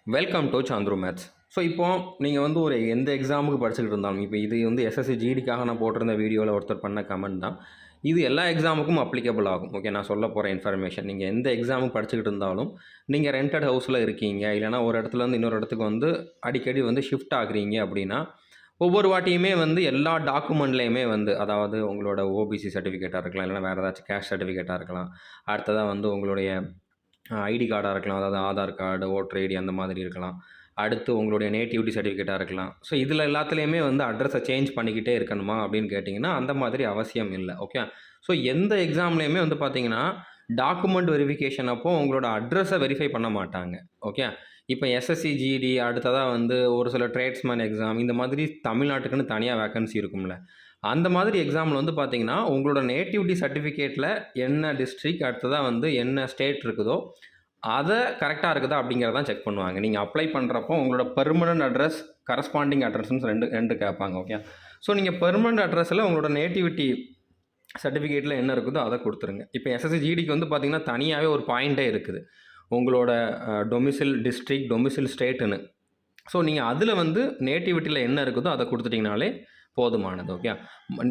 Welcome to Chandru maths. So இப்போ நீங்கள் வந்து ஒரு எந்த எக்ஸாமுக்கு படிச்சுக்கிட்டு இருந்தாலும், இப்போ இது வந்து எஸ்எஸ்சி ஜிடிக்காக நான் போட்டிருந்த வீடியோவில் ஒருத்தர் பண்ண கமெண்ட் தான். இது எல்லா எக்ஸாமுக்கும் அப்ளிகபிள் ஆகும். ஓகே, நான் சொல்ல போகிற இன்ஃபர்மேஷன் நீங்கள் எந்த எக்ஸாமுக்கு படிச்சுக்கிட்டு இருந்தாலும், நீங்கள் ரெண்டட் ஹவுஸில் இருக்கீங்க, இல்லைனா ஒரு இடத்துலேருந்து இன்னொரு இடத்துக்கு வந்து அடிக்கடி வந்து ஷிஃப்ட் ஆகுறீங்க அப்படின்னா, ஒவ்வொரு வாட்டியுமே வந்து எல்லா டாக்குமெண்ட்லேயுமே வந்து, அதாவது உங்களோட ஓபிசி சர்டிஃபிகேட்டாக இருக்கலாம், இல்லைனா வேறு ஏதாச்சும் கேஸ்ட் சர்டிஃபிகேட்டாக இருக்கலாம், அடுத்ததாக வந்து உங்களுடைய ஐடி கார்டாக இருக்கலாம், அதாவது ஆதார் கார்டு, ஓட்டர் ஐடி அந்த மாதிரி இருக்கலாம். அடுத்து உங்களுடைய நேட்டிவிட்டி சர்டிஃபிகேட்டாக இருக்கலாம். ஸோ இதில் எல்லாத்துலேயுமே வந்து அட்ரஸை சேஞ்ச் பண்ணிக்கிட்டே இருக்கணுமா அப்படின்னு கேட்டிங்கன்னா, அந்த மாதிரி அவசியம் இல்லை. ஓகே, ஸோ எந்த எக்ஸாம்லேயுமே வந்து பார்த்தீங்கன்னா, டாக்குமெண்ட் வெரிஃபிகேஷன் அப்போ உங்களோட அட்ரஸை வெரிஃபை பண்ண மாட்டாங்க. ஓகே, இப்போ எஸ்எஸ்சி ஜிடி அடுத்ததாக வந்து ஒரு சில ட்ரேட்ஸ்மேன் எக்ஸாம் இந்த மாதிரி தமிழ்நாட்டுக்குன்னு தனியாக வேக்கன்சி இருக்கும்ல, அந்த மாதிரி எக்ஸாமில் வந்து பார்த்தீங்கன்னா, உங்களோட நேட்டிவிட்டி சர்டிஃபிகேட்டில் என்ன டிஸ்ட்ரிக்ட் அடுத்ததாக வந்து என்ன ஸ்டேட் இருக்குதோ அதை கரெக்டாக இருக்குதா அப்படிங்கிறதான் செக் பண்ணுவாங்க. நீங்கள் அப்ளை பண்ணுறப்போ உங்களோட பெர்மனன்ட் அட்ரஸ், கரஸ்பாண்டிங் அட்ரஸ்ன்னு ரெண்டு கேட்பாங்க. ஓகே, ஸோ நீங்கள் பெர்மனன்ட் அட்ரஸில் உங்களோட நேட்டிவிட்டி சர்டிஃபிகேட்டில் என்ன இருக்குதோ அதை கொடுத்துருங்க. இப்போ எஸ்எஸ்சி ஜிடிக்கு வந்து பார்த்திங்கன்னா தனியாகவே ஒரு பாயிண்ட்டே இருக்குது, உங்களோட டொமிசில் டிஸ்ட்ரிக்ட், டொமிசில் ஸ்டேட்டுன்னு. ஸோ நீங்கள் அதில் வந்து நேட்டிவிட்டியில் என்ன இருக்குதோ அதை கொடுத்துட்டிங்கனாலே போதுமானது. ஓகே,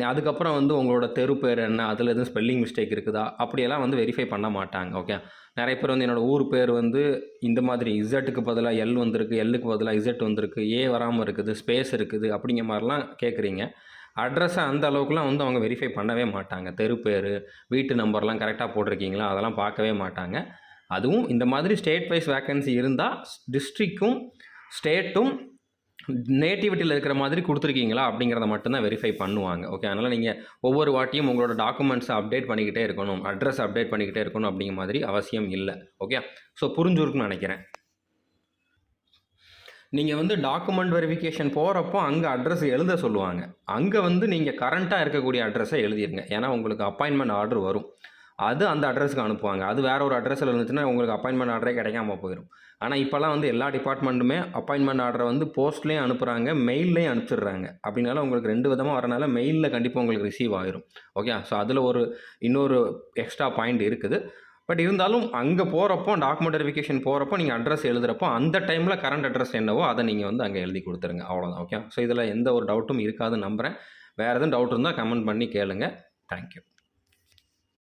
அதுக்கப்புறம் வந்து உங்களோட தெரு பேர் என்ன, அதில் எதுவும் ஸ்பெல்லிங் மிஸ்டேக் இருக்குதா அப்படியெல்லாம் வந்து வெரிஃபை பண்ண மாட்டாங்க. ஓகே, நிறைய பேர் வந்து என்னோடய ஊர் பேர் வந்து இந்த மாதிரி இசட்டுக்கு பதிலாக எல் வந்திருக்கு, எல்லுக்கு பதிலாக இசட் வந்திருக்கு, ஏ வராமல் இருக்குது, ஸ்பேஸ் இருக்குது அப்படிங்கிற மாதிரிலாம் கேட்குறீங்க. அட்ரஸை அந்த அளவுக்குலாம் வந்து அவங்க வெரிஃபை பண்ணவே மாட்டாங்க. தெரு பேர், வீட்டு நம்பர்லாம் கரெக்டாக போட்டிருக்கீங்களா அதெல்லாம் பார்க்கவே மாட்டாங்க. அதுவும் இந்த மாதிரி ஸ்டேட் வைஸ் வேக்கன்சி இருந்தால் டிஸ்ட்ரிக்டும் ஸ்டேட்டும் நேட்டிவிட்டியில் இருக்கிற மாதிரி கொடுத்துருக்கீங்களா அப்படிங்கிறத மட்டும்தான் வெரிஃபை பண்ணுவாங்க. ஓகே, அதனால் நீங்கள் ஒவ்வொரு வாட்டியும் உங்களோட டாக்குமெண்ட்ஸை அப்டேட் பண்ணிக்கிட்டே இருக்கணும், அட்ரஸ் அப்டேட் பண்ணிக்கிட்டே இருக்கணும் அப்படிங்கிற மாதிரி அவசியம் இல்லை. ஓகே, ஸோ புரிஞ்சுருக்குன்னு நினைக்கிறேன். நீங்கள் வந்து டாக்குமெண்ட் வெரிஃபிகேஷன் போகிறப்போ அங்கே அட்ரஸ் எழுத சொல்லுவாங்க. அங்கே வந்து நீங்கள் கரண்ட்டாக இருக்கக்கூடிய அட்ரஸை எழுதிருங்க. ஏன்னா உங்களுக்கு அப்பாயின்மெண்ட் ஆர்டர் வரும், அது அந்த அட்ரஸுக்கு அனுப்புவாங்க. அது வேறு ஒரு அட்ரஸில் இருந்துச்சுன்னா உங்களுக்கு அப்பாயின்மெண்ட் ஆர்டரே கிடைக்காம போயிடும். ஆனால் இப்போலாம் வந்து எல்லா டிபார்ட்மெண்ட்டுமே அப்பாயின்மெண்ட் ஆர்டரை வந்து போஸ்ட்லேயும் அனுப்புகிறாங்க, மெயில்லையும் அனுப்பிச்சிடுறாங்க. அப்படின்னால உங்களுக்கு 2 விதமாக வரனால மெயிலில் கண்டிப்பாக உங்களுக்கு ரிசீவ் ஆகிரும். ஓகே, ஸோ அதில் இன்னொரு எக்ஸ்ட்ரா பாயிண்ட் இருக்குது. பட் இருந்தாலும் அங்கே போகிறப்போ, டாக்குமெண்ட் வெரிஃபிகேஷன் போகிறப்போ நீங்கள் அட்ரஸ் எழுதுகிறப்போ அந்த டைமில் கரண்ட் அட்ரஸ் என்னவோ அதை நீங்கள் வந்து அங்கே எழுதி கொடுத்துருங்க. அவ்வளோதான். ஓகே, ஸோ இதில் எந்த ஒரு டவுட்டும் இருக்காதுன்னு நம்புகிறேன். வேறு எதுவும் டவுட் இருந்தால் கமெண்ட் பண்ணி கேளுங்க. தேங்க்யூ.